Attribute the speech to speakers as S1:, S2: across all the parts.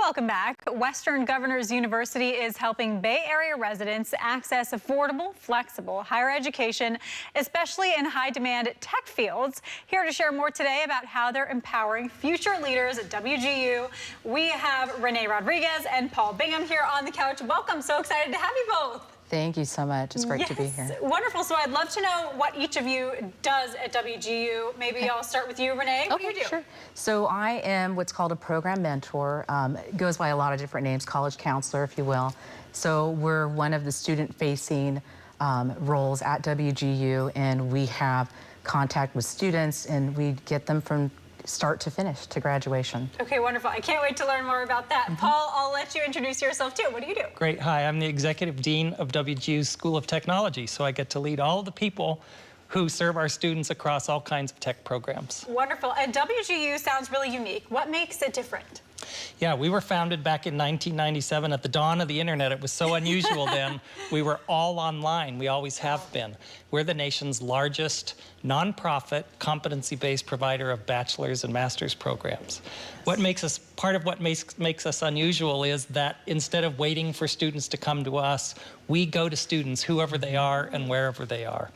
S1: Welcome back. Western Governors University is helping Bay Area residents access affordable, flexible higher education, especially in high-demand tech fields. Here to share more today about how they're empowering future leaders at WGU, we have Renee Rodriguez and Paul Bingham here on the couch. Welcome. So excited to have you both.
S2: Thank you so much. It's great to be here.
S1: Wonderful. So I'd love to know what each of you does at WGU. Maybe I'll start with you, Renee. What do you do?
S2: Sure. So I am what's called a program mentor. It goes by a lot of different names, college counselor, if you will. So we're one of the student-facing roles at WGU, and we have contact with students, and we get them from start to finish to graduation.
S1: Okay, wonderful. I can't wait to learn more about that. Paul, I'll let you introduce yourself too. What do you do?
S3: Great. Hi, I'm the Executive Dean of WGU's School of Technology, so I get to lead all the people who serve our students across all kinds of tech programs.
S1: Wonderful. And WGU sounds really unique. What makes it different?
S3: Yeah, we were founded back in 1997 at the dawn of the internet. It was so unusual then. We were all online. We always have been. We're the nation's largest nonprofit competency-based provider of bachelor's and master's programs. What makes us, part of what makes us unusual is that instead of waiting for students to come to us, we go to students whoever they are and wherever they are.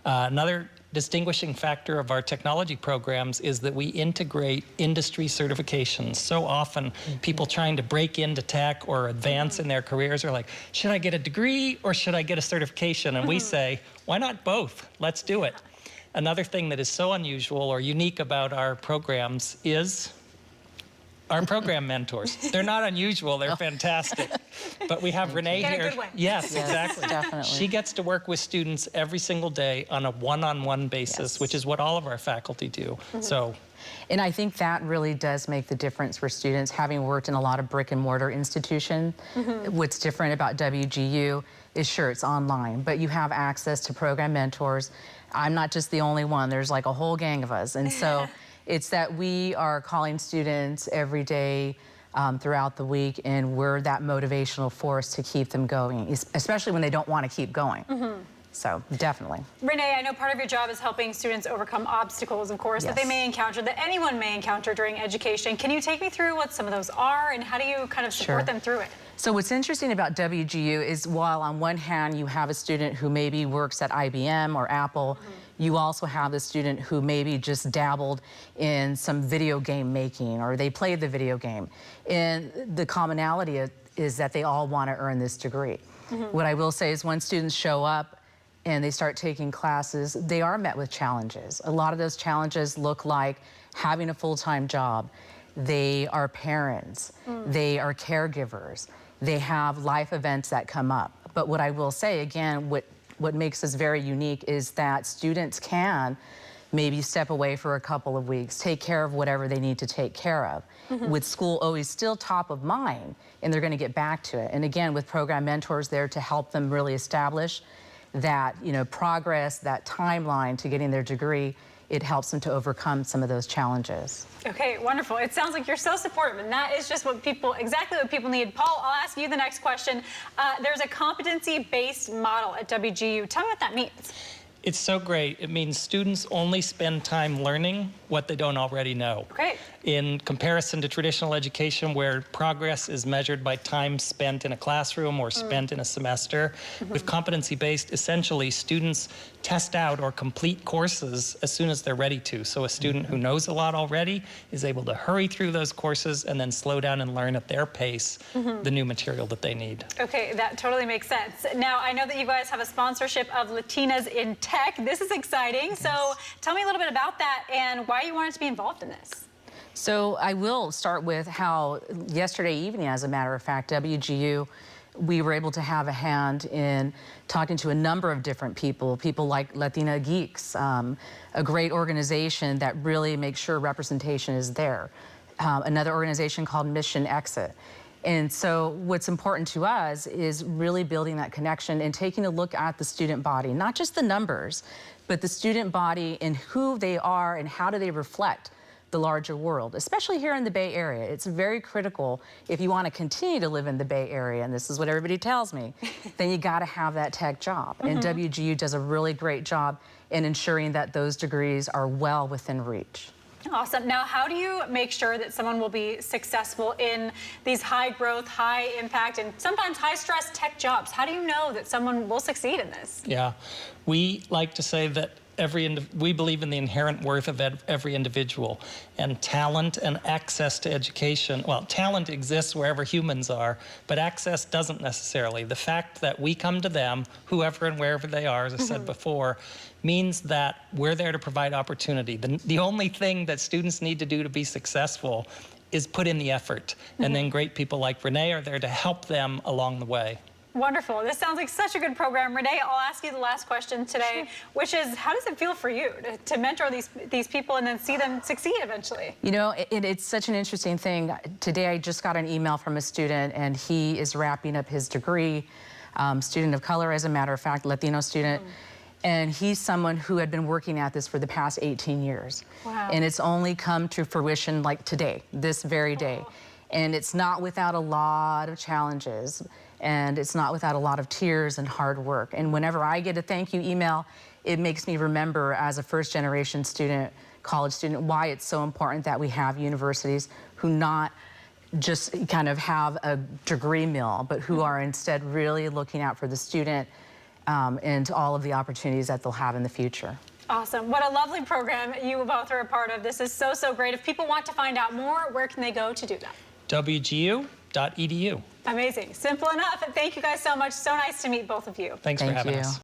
S3: Another distinguishing factor of our technology programs is that we integrate industry certifications. So often people trying to break into tech or advance in their careers are like, should I get a degree or should I get a certification? And we say, why not both? Let's do it. Another thing that is so unusual or unique about our programs is our program mentors. They're not unusual, they're fantastic. But we have Renee here.
S1: In a good way.
S3: Yes, exactly.
S2: Definitely.
S3: She gets to work with students every single day on a one-on-one basis, which is what all of our faculty do.
S2: And I think that really does make the difference for students. Having worked in a lot of brick and mortar institutions, what's different about WGU is sure, it's online, but you have access to program mentors. I'm not just the only one, there's like a whole gang of us. And so it's that we are calling students every day throughout the week, and we're that motivational force to keep them going, especially when they don't want to keep going. So definitely.
S1: Renee, I know part of your job is helping students overcome obstacles, of course, that they may encounter, that anyone may encounter during education. Can you take me through what some of those are and how do you kind of support them through it?
S2: So what's interesting about WGU is while on one hand you have a student who maybe works at IBM or Apple, you also have a student who maybe just dabbled in some video game making or they played the video game. And the commonality is that they all want to earn this degree. What I will say is when students show up and they start taking classes, they are met with challenges. A lot of those challenges look like having a full-time job. They are parents. They are caregivers. They have life events that come up. But what I will say, again, what makes us very unique is that students can maybe step away for a couple of weeks, take care of whatever they need to take care of, with school always still top of mind, and they're going to get back to it. And again, with program mentors there to help them really establish that, progress, that timeline to getting their degree, it helps them to overcome some of those challenges.
S1: Okay, wonderful. It sounds like you're so supportive, and that is just exactly what people need. Paul, I'll ask you the next question. There's a competency-based model at WGU. Tell me what that means.
S3: It's so great. It means students only spend time learning what they don't already know.
S1: Great.
S3: In comparison to traditional education where progress is measured by time spent in a classroom or spent in a semester, with competency-based, essentially students test out or complete courses as soon as they're ready to. So a student who knows a lot already is able to hurry through those courses and then slow down and learn at their pace the new material that they need.
S1: Okay, that totally makes sense. Now, I know that you guys have a sponsorship of Latinas in Tech. This is exciting. So tell me a little bit about that and why you wanted to be involved in this.
S2: So I will start with how yesterday evening, as a matter of fact, WGU, we were able to have a hand in talking to a number of different people like Latina Geeks, a great organization that really makes sure representation is there. Another organization called Mission Exit. And so what's important to us is really building that connection and taking a look at the student body, not just the numbers, but the student body and who they are and how do they reflect the larger world, especially here in the Bay Area. It's very critical if you want to continue to live in the Bay Area, and this is what everybody tells me, then you got to have that tech job. And WGU does a really great job in ensuring that those degrees are well within reach.
S1: Awesome. Now, how do you make sure that someone will be successful in these high growth, high impact, and sometimes high stress tech jobs? How do you know that someone will succeed in this?
S3: Yeah, we like to say that we believe in the inherent worth of every individual, and talent and access to education. Well, talent exists wherever humans are, but access doesn't necessarily. The fact that we come to them, whoever and wherever they are, as I said before, means that we're there to provide opportunity. The only thing that students need to do to be successful is put in the effort, and then great people like Renee are there to help them along the way.
S1: Wonderful. This sounds like such a good program. Renee, I'll ask you the last question today, which is, how does it feel for you to mentor these people and then see them succeed eventually?
S2: You know, it's such an interesting thing. Today I just got an email from a student, and he is wrapping up his degree, student of color, as a matter of fact, Latino student. And he's someone who had been working at this for the past 18 years.
S1: Wow.
S2: And it's only come to fruition like today, this very day. And it's not without a lot of challenges, and it's not without a lot of tears and hard work. And whenever I get a thank you email, it makes me remember, as a first-generation student, college student, why it's so important that we have universities who not just kind of have a degree mill, but who are instead really looking out for the student and all of the opportunities that they'll have in the future.
S1: Awesome. What a lovely program you both are a part of. This is so, so great. If people want to find out more, where can they go to do that?
S3: WGU.edu.
S1: Amazing. Simple enough. Thank you guys so much. So nice to meet both of you.
S3: Thanks for having us.